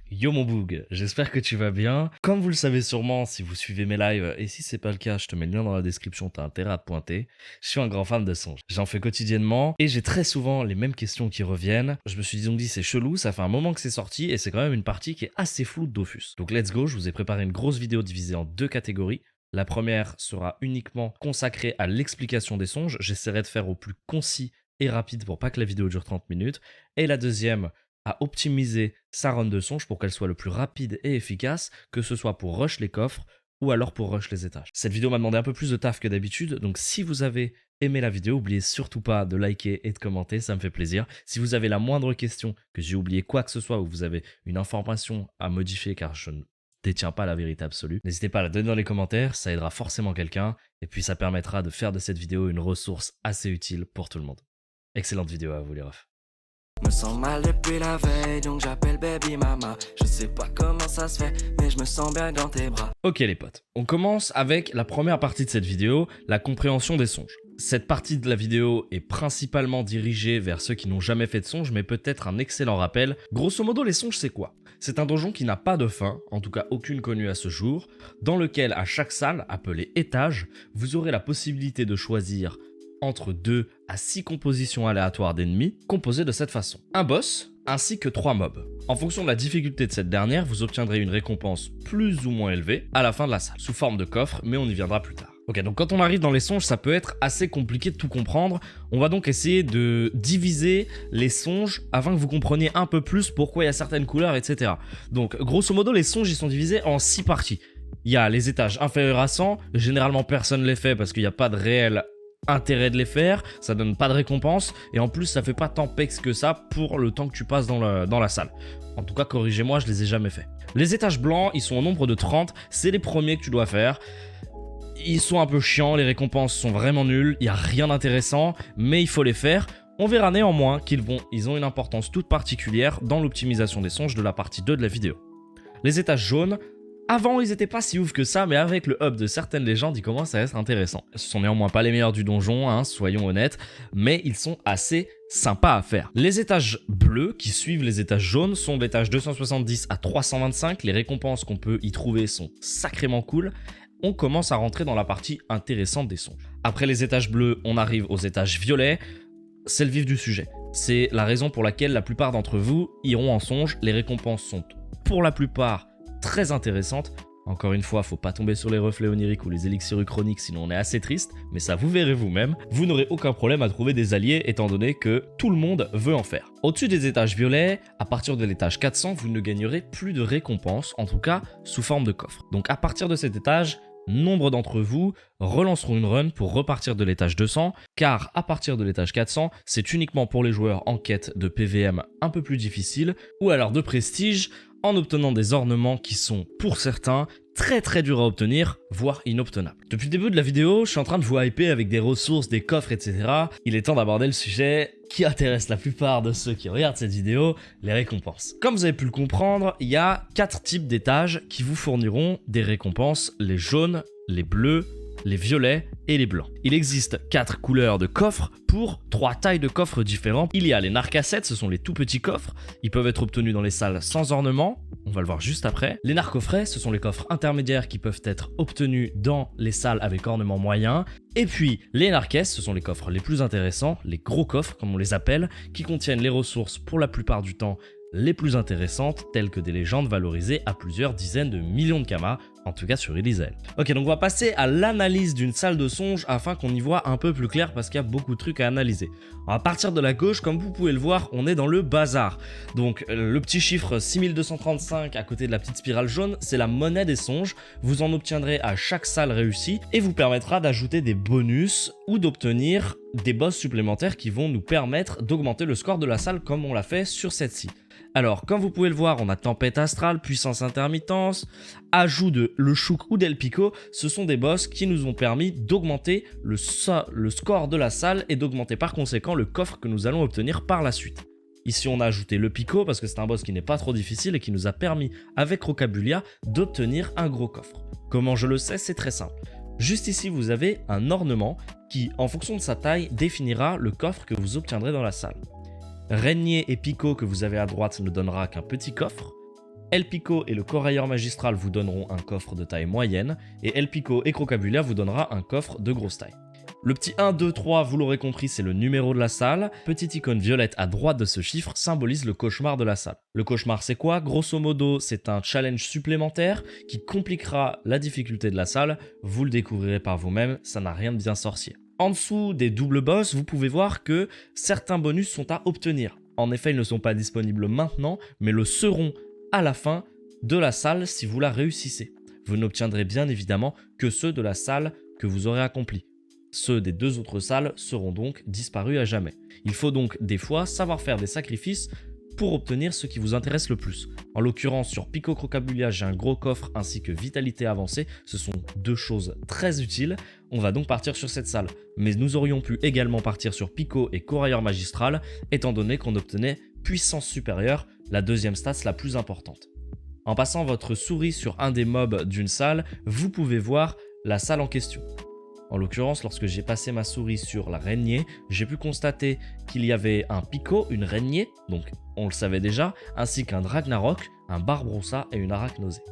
Yo mon boug, j'espère que tu vas bien. Comme vous le savez sûrement si vous suivez mes lives, et si c'est pas le cas, je te mets le lien dans la description, t'as intérêt à te pointer. Je suis un grand fan de songes. J'en fais quotidiennement et j'ai très souvent les mêmes questions qui reviennent. Je me suis donc dit c'est chelou, ça fait un moment que c'est sorti et c'est quand même une partie qui est assez floue de Dofus. Donc let's go, je vous ai préparé une grosse vidéo divisée en deux catégories. La première sera uniquement consacrée à l'explication des songes. J'essaierai de faire au plus concis et rapide pour pas que la vidéo dure 30 minutes. Et la deuxième à optimiser sa run de songe pour qu'elle soit le plus rapide et efficace, que ce soit pour rush les coffres ou alors pour rush les étages. Cette vidéo m'a demandé un peu plus de taf que d'habitude, donc si vous avez aimé la vidéo, n'oubliez surtout pas de liker et de commenter, ça me fait plaisir. Si vous avez la moindre question, que j'ai oublié quoi que ce soit, ou vous avez une information à modifier car je ne détiens pas la vérité absolue, n'hésitez pas à la donner dans les commentaires, ça aidera forcément quelqu'un, et puis ça permettra de faire de cette vidéo une ressource assez utile pour tout le monde. Excellente vidéo à vous les refs. Me sens mal depuis la veille, donc j'appelle baby mama. Je sais pas comment ça se fait, mais je me sens bien dans tes bras. Ok les potes, on commence avec la première partie de cette vidéo, la compréhension des songes. Cette partie de la vidéo est principalement dirigée vers ceux qui n'ont jamais fait de songes, mais peut-être un excellent rappel. Grosso modo, les songes c'est quoi? C'est un donjon qui n'a pas de fin, en tout cas aucune connue à ce jour, dans lequel à chaque salle, appelée étage, vous aurez la possibilité de choisir entre 2 à 6 compositions aléatoires d'ennemis composées de cette façon. Un boss, ainsi que 3 mobs. En fonction de la difficulté de cette dernière, vous obtiendrez une récompense plus ou moins élevée à la fin de la salle, sous forme de coffre, mais on y viendra plus tard. Ok, donc quand on arrive dans les songes, ça peut être assez compliqué de tout comprendre. On va donc essayer de diviser les songes afin que vous compreniez un peu plus pourquoi il y a certaines couleurs, etc. Donc, grosso modo, les songes, ils sont divisés en 6 parties. Il y a les étages inférieurs à 100, généralement personne ne les fait parce qu'il n'y a pas de réel intérêt de les faire, ça donne pas de récompense et en plus ça fait pas tant pex que ça pour le temps que tu passes dans la salle. En tout cas, corrigez-moi, je les ai jamais fait. Les étages blancs, ils sont au nombre de 30, c'est les premiers que tu dois faire. Ils sont un peu chiants, les récompenses sont vraiment nulles, il y a rien d'intéressant, mais il faut les faire. On verra néanmoins qu'ils ont une importance toute particulière dans l'optimisation des songes de la partie 2 de la vidéo. Les étages jaunes, avant, ils étaient pas si ouf que ça, mais avec le hub de certaines légendes, ils commencent à être intéressants. Ce sont néanmoins pas les meilleurs du donjon, hein, soyons honnêtes, mais ils sont assez sympas à faire. Les étages bleus, qui suivent les étages jaunes, sont d'étage 270 à 325. Les récompenses qu'on peut y trouver sont sacrément cool. On commence à rentrer dans la partie intéressante des songes. Après les étages bleus, on arrive aux étages violets. C'est le vif du sujet. C'est la raison pour laquelle la plupart d'entre vous iront en songe. Les récompenses sont pour la plupart très intéressante. Encore une fois, faut pas tomber sur les reflets oniriques ou les élixirs chroniques, sinon on est assez triste, mais ça vous verrez vous-même. Vous n'aurez aucun problème à trouver des alliés étant donné que tout le monde veut en faire. Au-dessus des étages violets, à partir de l'étage 400, vous ne gagnerez plus de récompenses, en tout cas sous forme de coffre. Donc à partir de cet étage, nombre d'entre vous relanceront une run pour repartir de l'étage 200, car à partir de l'étage 400, c'est uniquement pour les joueurs en quête de PVM un peu plus difficile, ou alors de prestige, en obtenant des ornements qui sont, pour certains, très durs à obtenir, voire inobtenables. Depuis le début de la vidéo, je suis en train de vous hyper avec des ressources, des coffres, etc. Il est temps d'aborder le sujet qui intéresse la plupart de ceux qui regardent cette vidéo, les récompenses. Comme vous avez pu le comprendre, il y a 4 types d'étages qui vous fourniront des récompenses, les jaunes, les bleus, les violets et les blancs. Il existe 4 couleurs de coffres pour 3 tailles de coffres différents. Il y a les narcassettes, ce sont les tout petits coffres. Ils peuvent être obtenus dans les salles sans ornement, on va le voir juste après. Les narcoffrets, ce sont les coffres intermédiaires qui peuvent être obtenus dans les salles avec ornement moyen. Et puis les narques, ce sont les coffres les plus intéressants, les gros coffres comme on les appelle, qui contiennent les ressources pour la plupart du temps les plus intéressantes, telles que des légendes valorisées à plusieurs dizaines de millions de kamas, en tout cas sur Elysiel. Ok, donc on va passer à l'analyse d'une salle de songe afin qu'on y voit un peu plus clair parce qu'il y a beaucoup de trucs à analyser. À partir de la gauche, comme vous pouvez le voir, on est dans le bazar. Donc le petit chiffre 6235 à côté de la petite spirale jaune, c'est la monnaie des songes. Vous en obtiendrez à chaque salle réussie et vous permettra d'ajouter des bonus ou d'obtenir des boss supplémentaires qui vont nous permettre d'augmenter le score de la salle comme on l'a fait sur cette-ci. Alors, comme vous pouvez le voir, on a Tempête Astrale, Puissance Intermittence, ajout de Le Chouk ou Del Pico. Ce sont des boss qui nous ont permis d'augmenter le score de la salle et d'augmenter par conséquent le coffre que nous allons obtenir par la suite. Ici, on a ajouté le Pico parce que c'est un boss qui n'est pas trop difficile et qui nous a permis, avec Rocabulia, d'obtenir un gros coffre. Comment je le sais? C'est très simple. Juste ici, vous avez un ornement qui, en fonction de sa taille, définira le coffre que vous obtiendrez dans la salle. Régnier et Pico que vous avez à droite ne donnera qu'un petit coffre. El Pico et le Corailleur Magistral vous donneront un coffre de taille moyenne, et El Pico et Crocabulia vous donnera un coffre de grosse taille. Le petit 1, 2, 3, vous l'aurez compris, c'est le numéro de la salle. Petite icône violette à droite de ce chiffre symbolise le cauchemar de la salle. Le cauchemar, c'est quoi? Grosso modo, c'est un challenge supplémentaire qui compliquera la difficulté de la salle. Vous le découvrirez par vous-même, ça n'a rien de bien sorcier. En dessous des doubles boss, vous pouvez voir que certains bonus sont à obtenir. En effet, ils ne sont pas disponibles maintenant, mais le seront à la fin de la salle si vous la réussissez. Vous n'obtiendrez bien évidemment que ceux de la salle que vous aurez accomplis. Ceux des deux autres salles seront donc disparus à jamais. Il faut donc des fois savoir faire des sacrifices pour obtenir ce qui vous intéresse le plus. En l'occurrence, sur Pico Crocabulia, j'ai un gros coffre ainsi que vitalité avancée. Ce sont deux choses très utiles. On va donc partir sur cette salle. Mais nous aurions pu également partir sur Pico et Corailleur Magistral, étant donné qu'on obtenait puissance supérieure, la deuxième stat la plus importante. En passant votre souris sur un des mobs d'une salle, vous pouvez voir la salle en question. En l'occurrence, lorsque j'ai passé ma souris sur l'araignée, j'ai pu constater qu'il y avait un Pico, une araignée, donc on le savait déjà, ainsi qu'un Dragnarok, un Barbroussa et une Arachnosée.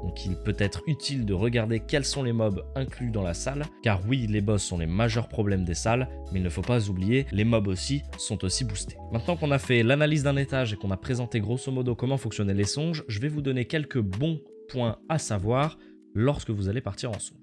Donc il peut être utile de regarder quels sont les mobs inclus dans la salle, car oui, les boss sont les majeurs problèmes des salles, mais il ne faut pas oublier, les mobs aussi sont aussi boostés. Maintenant qu'on a fait l'analyse d'un étage et qu'on a présenté grosso modo comment fonctionnaient les songes, je vais vous donner quelques bons points à savoir lorsque vous allez partir en songe.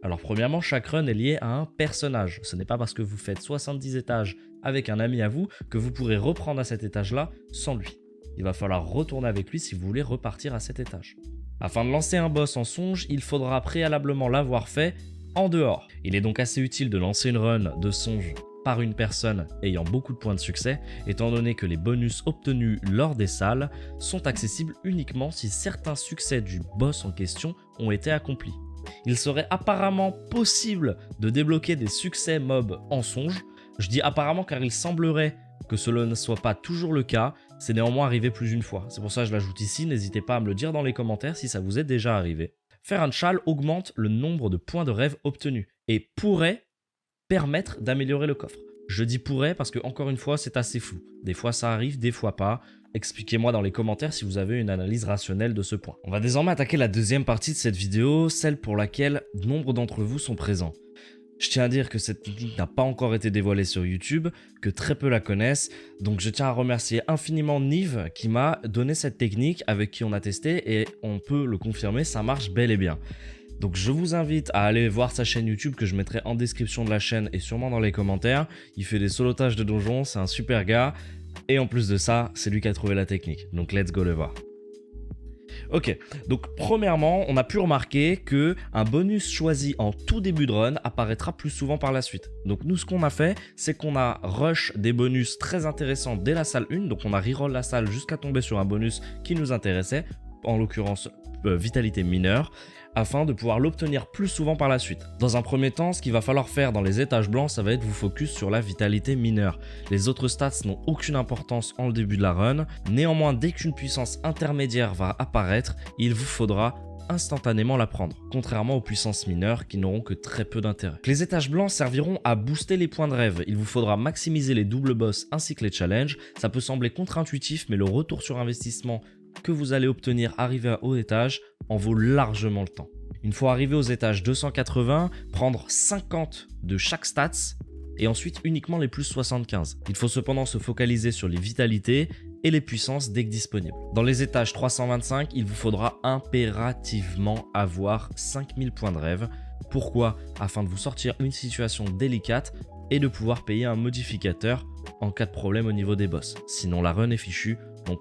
Alors premièrement, chaque run est lié à un personnage. Ce n'est pas parce que vous faites 70 étages avec un ami à vous que vous pourrez reprendre à cet étage-là sans lui. Il va falloir retourner avec lui si vous voulez repartir à cet étage. Afin de lancer un boss en songe, il faudra préalablement l'avoir fait en dehors. Il est donc assez utile de lancer une run de songe par une personne ayant beaucoup de points de succès, étant donné que les bonus obtenus lors des salles sont accessibles uniquement si certains succès du boss en question ont été accomplis. Il serait apparemment possible de débloquer des succès mobs en songe. Je dis apparemment car il semblerait que cela ne soit pas toujours le cas. C'est néanmoins arrivé plus d'une fois. C'est pour ça que je l'ajoute ici. N'hésitez pas à me le dire dans les commentaires si ça vous est déjà arrivé. Faire un chal augmente le nombre de points de rêve obtenus et pourrait permettre d'améliorer le coffre. Je dis pourrait parce que, encore une fois, c'est assez flou. Des fois ça arrive, des fois pas. Expliquez-moi dans les commentaires si vous avez une analyse rationnelle de ce point. On va désormais attaquer la deuxième partie de cette vidéo, celle pour laquelle nombre d'entre vous sont présents. Je tiens à dire que cette technique n'a pas encore été dévoilée sur YouTube, que très peu la connaissent, donc je tiens à remercier infiniment Nive qui m'a donné cette technique, avec qui on a testé, et on peut le confirmer, ça marche bel et bien. Donc je vous invite à aller voir sa chaîne YouTube que je mettrai en description de la chaîne et sûrement dans les commentaires. Il fait des solotages de donjons, c'est un super gars. Et en plus de ça, c'est lui qui a trouvé la technique. Donc let's go le voir. Ok, donc premièrement, on a pu remarquer que un bonus choisi en tout début de run apparaîtra plus souvent par la suite. Donc nous, ce qu'on a fait, c'est qu'on a rush des bonus très intéressants dès la salle 1. Donc on a reroll la salle jusqu'à tomber sur un bonus qui nous intéressait, en l'occurrence vitalité mineure, afin de pouvoir l'obtenir plus souvent par la suite. Dans un premier temps, ce qu'il va falloir faire dans les étages blancs, ça va être vous focus sur la vitalité mineure. Les autres stats n'ont aucune importance en le début de la run. Néanmoins, dès qu'une puissance intermédiaire va apparaître, il vous faudra instantanément la prendre, contrairement aux puissances mineures qui n'auront que très peu d'intérêt. Les étages blancs serviront à booster les points de rêve. Il vous faudra maximiser les doubles boss ainsi que les challenges. Ça peut sembler contre-intuitif, mais le retour sur investissement que vous allez obtenir arrivé à haut étage en vaut largement le temps. Une fois arrivé aux étages 280, prendre 50 de chaque stats et ensuite uniquement les plus 75. Il faut cependant se focaliser sur les vitalités et les puissances dès que disponibles. Dans les étages 325, il vous faudra impérativement avoir 5000 points de rêve. Pourquoi? Afin de vous sortir une situation délicate et de pouvoir payer un modificateur en cas de problème au niveau des boss. Sinon la run est fichue, donc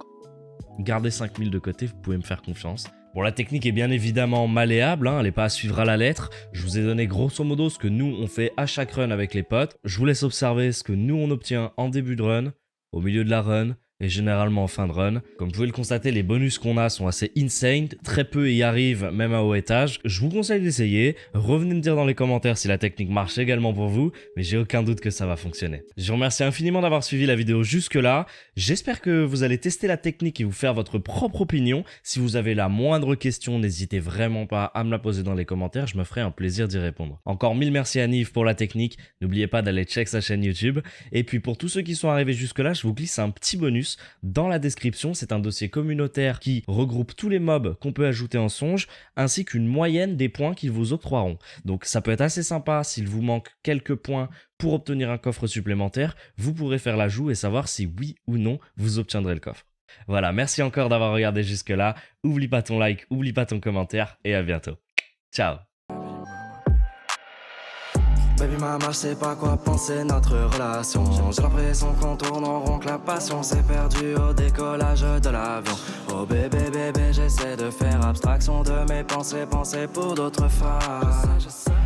gardez 5000 de côté, vous pouvez me faire confiance. Bon, la technique est bien évidemment malléable, elle n'est pas à suivre à la lettre. Je vous ai donné grosso modo ce que nous on fait à chaque run avec les potes. Je vous laisse observer ce que nous on obtient en début de run, au milieu de la run et généralement en fin de run. Comme vous pouvez le constater, les bonus qu'on a sont assez insane, très peu y arrivent même à haut étage. Je vous conseille d'essayer, revenez me dire dans les commentaires si la technique marche également pour vous, mais j'ai aucun doute que ça va fonctionner. Je vous remercie infiniment d'avoir suivi la vidéo jusque là, j'espère que vous allez tester la technique et vous faire votre propre opinion. Si vous avez la moindre question, n'hésitez vraiment pas à me la poser dans les commentaires, je me ferai un plaisir d'y répondre. Encore mille merci à Nive pour la technique, n'oubliez pas d'aller check sa chaîne YouTube, et puis pour tous ceux qui sont arrivés jusque là, je vous glisse un petit bonus. ressources dans la description. C'est un dossier communautaire qui regroupe tous les mobs qu'on peut ajouter en songe, ainsi qu'une moyenne des points qu'ils vous octroieront. Donc ça peut être assez sympa s'il vous manque quelques points pour obtenir un coffre supplémentaire. Vous pourrez faire l'ajout et savoir si oui ou non vous obtiendrez le coffre. Voilà, merci encore d'avoir regardé jusque-là. Oublie pas ton like, oublie pas ton commentaire et à bientôt. Ciao. Baby mama, je sais pas quoi penser notre relation. J'ai l'impression qu'on tourne en rond, que la passion s'est perdue au décollage de l'avion. Oh bébé, bébé, j'essaie de faire abstraction de mes pensées, penser pour d'autres femmes.